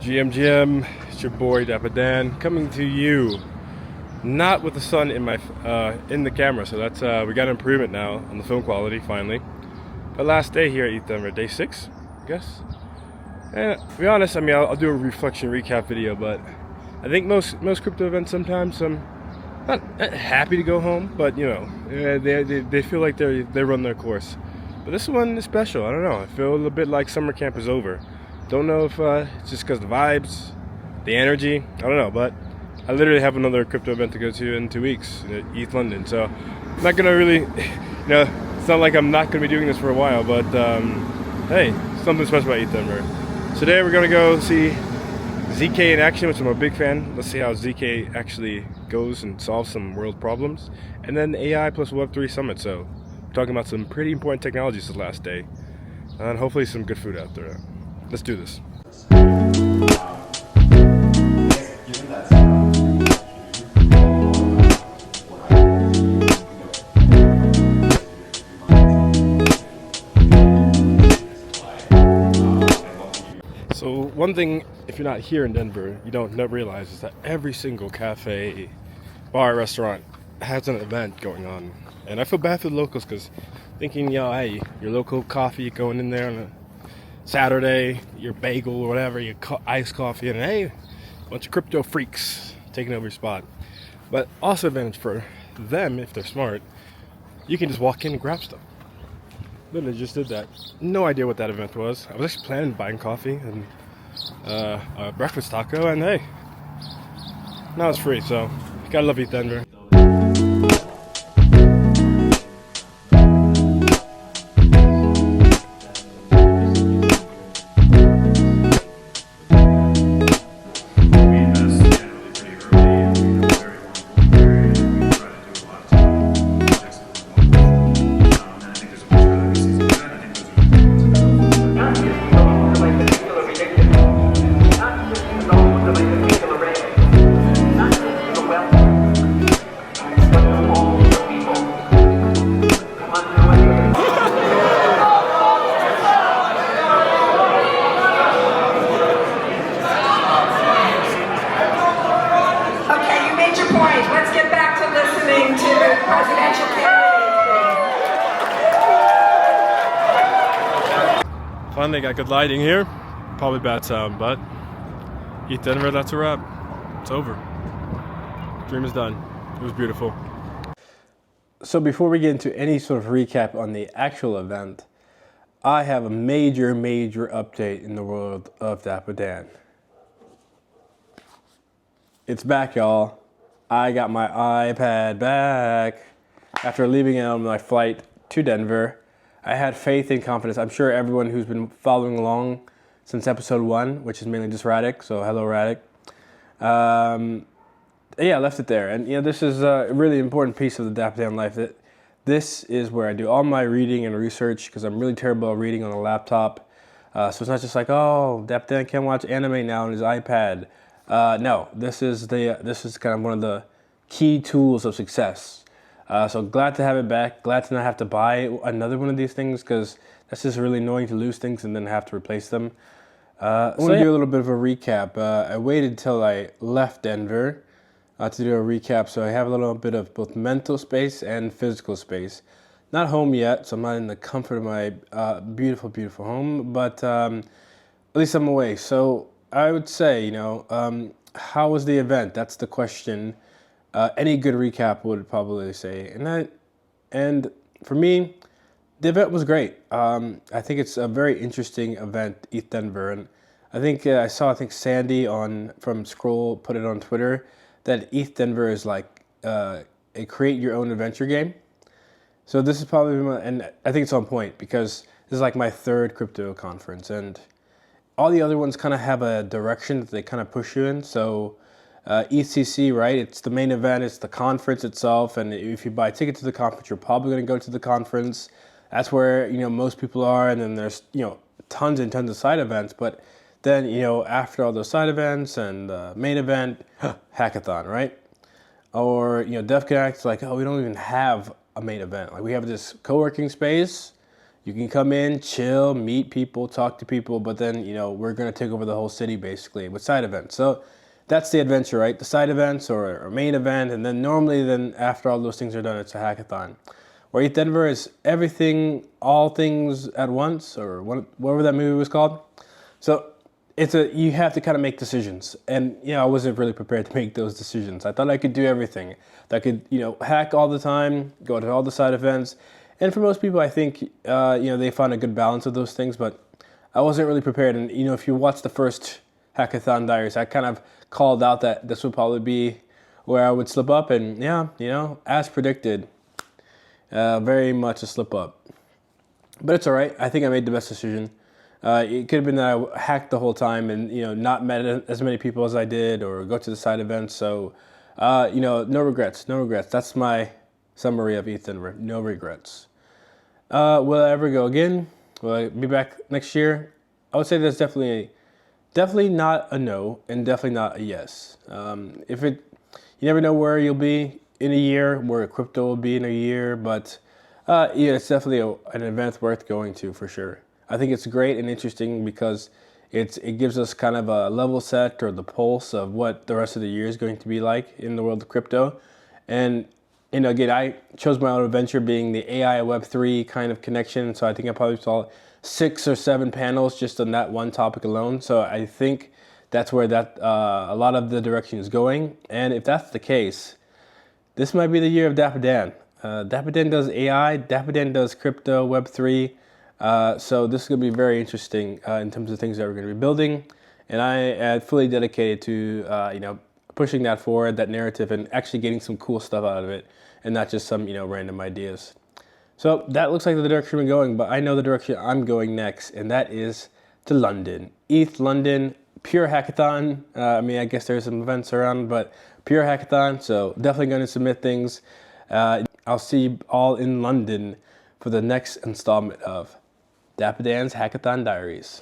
GM, it's your boy Dapper Dan coming to you, not with the sun in my in the camera. So that's we got an improvement now on the film quality finally. But last day here at ETH Denver, day 6, I guess. And to be honest, I mean I'll do a reflection recap video, but I think most crypto events sometimes I'm not happy to go home, but you know they feel like they run their course. But this one is special. I don't know. I feel a little bit like summer camp is over. Don't know if it's just because the vibes, the energy, I don't know, but I literally have another crypto event to go to in 2 weeks at ETH London, so I'm not gonna really, it's not like I'm not gonna be doing this for a while, but hey, something special about ETH Denver. Today we're gonna go see ZK in action, which I'm a big fan. Let's see how ZK actually goes and solves some world problems. And then AI plus Web3 Summit, so we're talking about some pretty important technologies this last day. And hopefully some good food out there. Let's do this. So one thing, if you're not here in Denver, you don't never realize is that every single cafe, bar, restaurant has an event going on. And I feel bad for the locals because thinking, hey, your local coffee going in there on a Saturday, your bagel or whatever, your iced coffee, and hey, a bunch of crypto freaks taking over your spot. But also advantage for them, if they're smart, you can just walk in and grab stuff. Literally just did that. No idea what that event was. I was actually planning on buying coffee and a breakfast taco, and hey, now it's free, so gotta love ETH Denver. Finally got good lighting here. Probably bad sound, but ETH Denver, that's a wrap. It's over. Dream is done. It was beautiful. So before we get into any sort of recap on the actual event, I have a major update in the world of Dapper Dan. It's back, y'all. I got my iPad back. After leaving it on my flight to Denver, I had faith and confidence. I'm sure everyone who's been following along since episode 1, which is mainly just Radic, so hello Radic. Yeah, I left it there. And this is a really important piece of the Dapper Dan life. That this is where I do all my reading and research, because I'm really terrible at reading on a laptop. So it's not just like, oh, Dapper Dan can watch anime now on his iPad. No, this is kind of one of the key tools of success. So glad to have it back. Glad to not have to buy another one of these things, because that's just really annoying to lose things and then have to replace them. I want to do a little bit of a recap. I waited till I left Denver to do a recap, so I have a little bit of both mental space and physical space. Not home yet, so I'm not in the comfort of my beautiful home, but at least I'm away. So I would say, how was the event? That's the question. Any good recap would probably say, and for me, the event was great. I think it's a very interesting event, ETH Denver, and I think I saw Sandy from Scroll put it on Twitter that ETH Denver is like a create your own adventure game. So this is probably and I think it's on point, because this is like my 3rd crypto conference, and all the other ones kind of have a direction that they kind of push you in. So ETHCC, right? It's the main event. It's the conference itself. And if you buy a ticket to the conference, you're probably going to go to the conference. That's where, most people are. And then there's, tons and tons of side events. But then, after all those side events and the main event, Hackathon, right? Or, DevConnect, it's like, oh, we don't even have a main event. Like, we have this co-working space. You can come in, chill, meet people, talk to people, but then, we're going to take over the whole city basically with side events. So that's the adventure, right? The side events or a main event. And then normally then after all those things are done, it's a hackathon. Where ETH Denver is everything, all things at once, or whatever that movie was called. So you have to kind of make decisions. And, I wasn't really prepared to make those decisions. I thought I could do everything. That I could, hack all the time, go to all the side events. And for most people, I think, they find a good balance of those things, but I wasn't really prepared. And, if you watch the first Hackathon Diaries, I kind of called out that this would probably be where I would slip up. And as predicted, very much a slip up. But it's all right. I think I made the best decision. It could have been that I hacked the whole time and, not met as many people as I did or go to the side events. So, no regrets, no regrets. That's my summary of ETH Denver. No regrets. Will I ever go again? Will I be back next year? I would say there's definitely not a no and definitely not a yes. You never know where you'll be in a year, where crypto will be in a year, but it's definitely an event worth going to for sure. I think it's great and interesting because it gives us kind of a level set or the pulse of what the rest of the year is going to be like in the world of crypto. And again, I chose my own adventure being the AI Web3 kind of connection. So I think I probably saw 6 or 7 panels just on that one topic alone. So I think that's where a lot of the direction is going. And if that's the case, this might be the year of Dapper Dan. Dapper Dan does AI, Dapper Dan does crypto, Web3. So this is going to be very interesting in terms of things that we're going to be building. And I am fully dedicated to, pushing that forward, that narrative, and actually getting some cool stuff out of it and not just some, random ideas. So that looks like the direction we're going, but I know the direction I'm going next, and that is to London. ETH London, pure hackathon. I guess there's some events around, but pure hackathon. So definitely going to submit things. I'll see you all in London for the next installment of Dapper Dan's Hackathon Diaries.